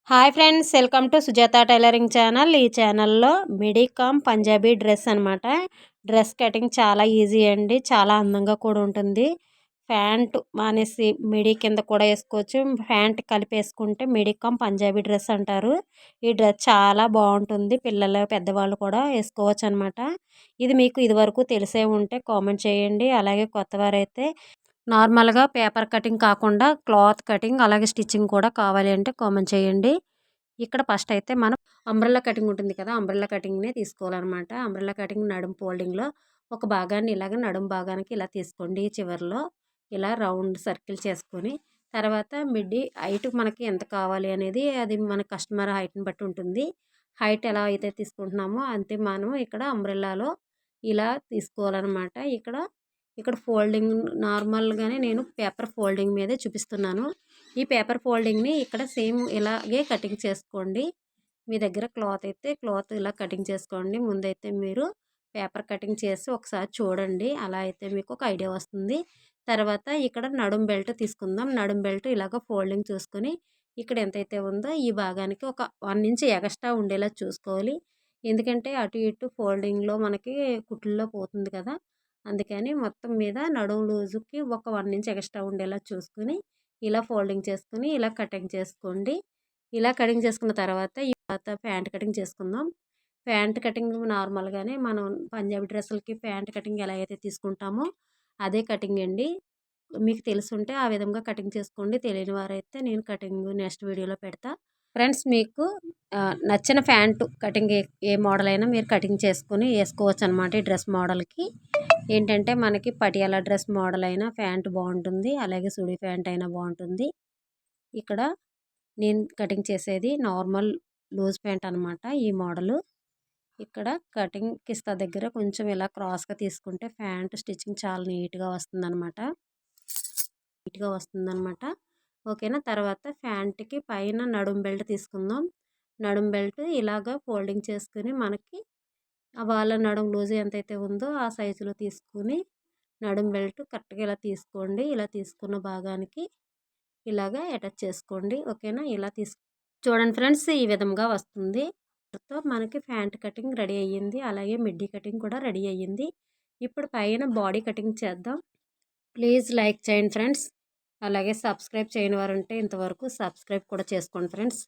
Hi friends, welcome to Sujatha tailoring channel. ఈ ఛానల్లో MIDI come Punjabi dress అనమాట. డ్రెస్ కటింగ్ చాలా ఈజీ అండి, చాలా అందంగా కూడా ఉంటుంది. ప్యాంట్ మానేసి మిడీ కింద కూడా వేసుకోవచ్చు, ప్యాంట్ కలిపి వేసుకుంటే మిడీ కమ్ పంజాబీ డ్రెస్ అంటారు. ఈ డ్రెస్ చాలా బాగుంటుంది, పిల్లలు పెద్దవాళ్ళు కూడా వేసుకోవచ్చు అనమాట. ఇది మీకు ఇదివరకు తెలిసే ఉంటే కామెంట్ చేయండి. అలాగే కొత్తవారైతే నార్మల్గా పేపర్ కటింగ్ కాకుండా క్లాత్ కటింగ్ అలాగే స్టిచ్చింగ్ కూడా కావాలి అంటే కామెంట్ చేయండి. ఇక్కడ ఫస్ట్ అయితే మనం అంబ్రెల్లా కటింగ్ ఉంటుంది కదా, అంబ్రెల్లా కటింగ్నే తీసుకోవాలన్నమాట. అంబ్రెల్లా కటింగ్ నడుము ఫోల్డింగ్లో ఒక భాగాన్ని ఇలాగ నడుము భాగానికి ఇలా తీసుకోండి. చివరిలో ఇలా రౌండ్ సర్కిల్ చేసుకొని తర్వాత మిడ్డీ హైట్ మనకి ఎంత కావాలి అనేది అది మన కస్టమర్ హైట్ని బట్టి ఉంటుంది. హైట్ ఎలా అయితే తీసుకుంటున్నామో అంతే మనం ఇక్కడ అంబ్రెల్లాలో ఇలా తీసుకోవాలన్నమాట. ఇక్కడ ఫోల్డింగ్ నార్మల్గానే నేను పేపర్ ఫోల్డింగ్ మీదే చూపిస్తున్నాను. ఈ పేపర్ ఫోల్డింగ్ని ఇక్కడ సేమ్ ఇలాగే కటింగ్ చేసుకోండి. మీ దగ్గర క్లాత్ అయితే క్లాత్ ఇలా కటింగ్ చేసుకోండి. ముందైతే మీరు పేపర్ కటింగ్ చేసి ఒకసారి చూడండి, అలా అయితే మీకు ఒక ఐడియా వస్తుంది. తర్వాత ఇక్కడ నడుం బెల్ట్ తీసుకుందాం. నడుం బెల్ట్ ఇలాగ ఫోల్డింగ్ చూసుకొని ఇక్కడ ఎంతైతే ఉందో ఈ భాగానికి ఒక 1 ఇంచ్ ఎక్స్ట్రా ఉండేలా చూసుకోవాలి. ఎందుకంటే అటు ఇటు ఫోల్డింగ్లో మనకి కుట్లలో పోతుంది కదా, అందుకని మొత్తం మీద నడుము లూజుకి ఒక 1 ఇంచ్ ఎక్స్ట్రా ఉండేలా చూసుకుని ఇలా ఫోల్డింగ్ చేసుకుని ఇలా కటింగ్ చేసుకోండి. ఇలా కటింగ్ చేసుకున్న తర్వాత ప్యాంట్ కటింగ్ చేసుకుందాం. ప్యాంట్ కటింగ్ నార్మల్గానే మనం పంజాబీ డ్రెస్సులకి ప్యాంట్ కటింగ్ ఎలా అయితే తీసుకుంటామో అదే కటింగ్ అండి. మీకు తెలుసుంటే ఆ విధంగా కటింగ్ చేసుకోండి, తెలియని వారైతే నేను కటింగ్ నెక్స్ట్ వీడియోలో పెడతా. ఫ్రెండ్స్, మీకు నచ్చిన ప్యాంటు కటింగ్ ఏ మోడల్ అయినా మీరు కటింగ్ చేసుకొని వేసుకోవచ్చు అనమాట. ఈ డ్రెస్ మోడల్కి ఏంటంటే మనకి పటియాలా డ్రెస్ మోడల్ అయినా ప్యాంట్ బాగుంటుంది, అలాగే సుడి ప్యాంట్ అయినా బాగుంటుంది. ఇక్కడ నేను కటింగ్ చేసేది నార్మల్ లూజ్ ప్యాంట్ అనమాట. ఈ మోడలు ఇక్కడ కటింగ్ కిస్తా దగ్గర కొంచెం ఇలా క్రాస్గా తీసుకుంటే ప్యాంట్ స్టిచ్చింగ్ చాలా నీట్గా వస్తుందన్నమాట. ఓకేనా. తర్వాత ప్యాంట్కి పైన నడుం బెల్ట్ తీసుకుందాం. నడుం బెల్ట్ ఇలాగా ఫోల్డింగ్ చేసుకుని మనకి వాళ్ళ నడుం లూజ్ ఎంతైతే ఉందో ఆ సైజులో తీసుకుని నడుం బెల్ట్ కరెక్ట్గా ఇలా తీసుకోండి. ఇలా తీసుకున్న భాగానికి ఇలాగా అటాచ్ చేసుకోండి. ఓకేనా. ఇలా చూడండి ఫ్రెండ్స్, ఈ విధంగా వస్తుంది. మనకి ప్యాంట్ కటింగ్ రెడీ అయ్యింది, అలాగే మిడ్డీ కటింగ్ కూడా రెడీ అయ్యింది. ఇప్పుడు పైన బాడీ కటింగ్ చేద్దాం. ప్లీజ్ లైక్ చేయండి ఫ్రెండ్స్, అలాగే సబ్స్క్రైబ్ చేయని వారు ఉంటే ఇంతవరకు సబ్స్క్రైబ్ కూడా చేసుకోండి ఫ్రెండ్స్.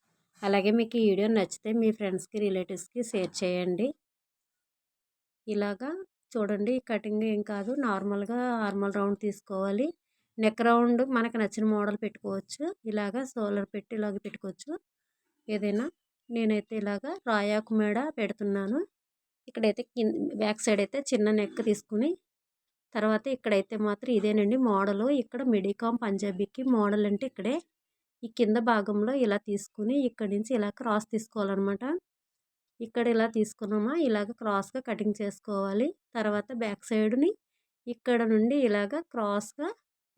అలాగే మీకు ఈ వీడియో నచ్చితే మీ ఫ్రెండ్స్కి రిలేటివ్స్కి షేర్ చేయండి. ఇలాగా చూడండి, కటింగ్ ఏం కాదు, నార్మల్గా నార్మల్ రౌండ్ తీసుకోవాలి. నెక్ రౌండ్ మనకు నచ్చిన మోడల్ పెట్టుకోవచ్చు, ఇలాగా సోలర్ పెట్టి ఇలాగ పెట్టుకోవచ్చు ఏదైనా. నేనైతే ఇలాగా రాయాకు మేడ పెడుతున్నాను. ఇక్కడైతే బ్యాక్ సైడ్ అయితే చిన్న నెక్ తీసుకుని తర్వాత ఇక్కడైతే మాత్రం ఇదేనండి మోడలు. ఇక్కడ మిడీ కమ్ పంజాబీకి మోడల్ అంటే ఇక్కడే ఈ కింద భాగంలో ఇలా తీసుకుని ఇక్కడి నుంచి ఇలా క్రాస్ తీసుకోవాలన్నమాట. ఇక్కడ ఇలా తీసుకున్నామా ఇలాగ క్రాస్గా కటింగ్ చేసుకోవాలి. తర్వాత బ్యాక్ సైడ్ని ఇక్కడ నుండి ఇలాగ క్రాస్గా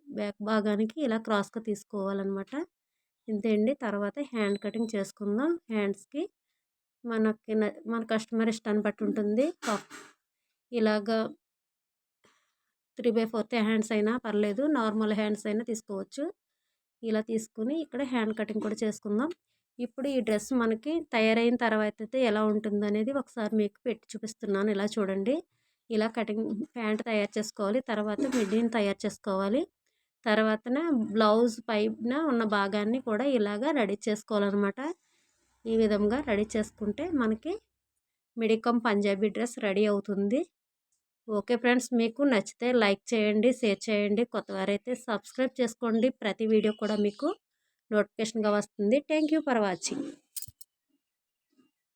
బ్యాక్ భాగానికి ఇలా క్రాస్గా తీసుకోవాలన్నమాట. ఇంతే అండి. తర్వాత హ్యాండ్ కటింగ్ చేసుకుందాం. హ్యాండ్స్కి మన కస్టమర్ ఇష్టాన్ని బట్టి ఉంటుంది. ఇలాగా 3/4 హ్యాండ్స్ అయినా పర్లేదు, నార్మల్ హ్యాండ్స్ అయినా తీసుకోవచ్చు. ఇలా తీసుకుని ఇక్కడ హ్యాండ్ కటింగ్ కూడా చేసుకుందాం. ఇప్పుడు ఈ డ్రెస్ మనకి తయారైన తర్వాత అయితే ఎలా ఉంటుంది అనేది ఒకసారి మీకు పెట్టి చూపిస్తున్నాను. ఇలా చూడండి, ఇలా కటింగ్ ప్యాంట్ తయారు చేసుకోవాలి. తర్వాత మిడ్డీని తయారు చేసుకోవాలి. తర్వాతన బ్లౌజ్ పైన ఉన్న భాగాన్ని కూడా ఇలాగా రెడీ చేసుకోవాలన్నమాట. ఈ విధంగా రెడీ చేసుకుంటే మనకి MIDI come Punjabi dress ready అవుతుంది. ఓకే ఫ్రెండ్స్, మీకు నచ్చితే లైక్ చేయండి, షేర్ చేయండి. కొత్తవారైతే సబ్స్క్రైబ్ చేసుకోండి. ప్రతి వీడియో కూడా మీకు నోటిఫికేషన్గా వస్తుంది. Thank you for watching.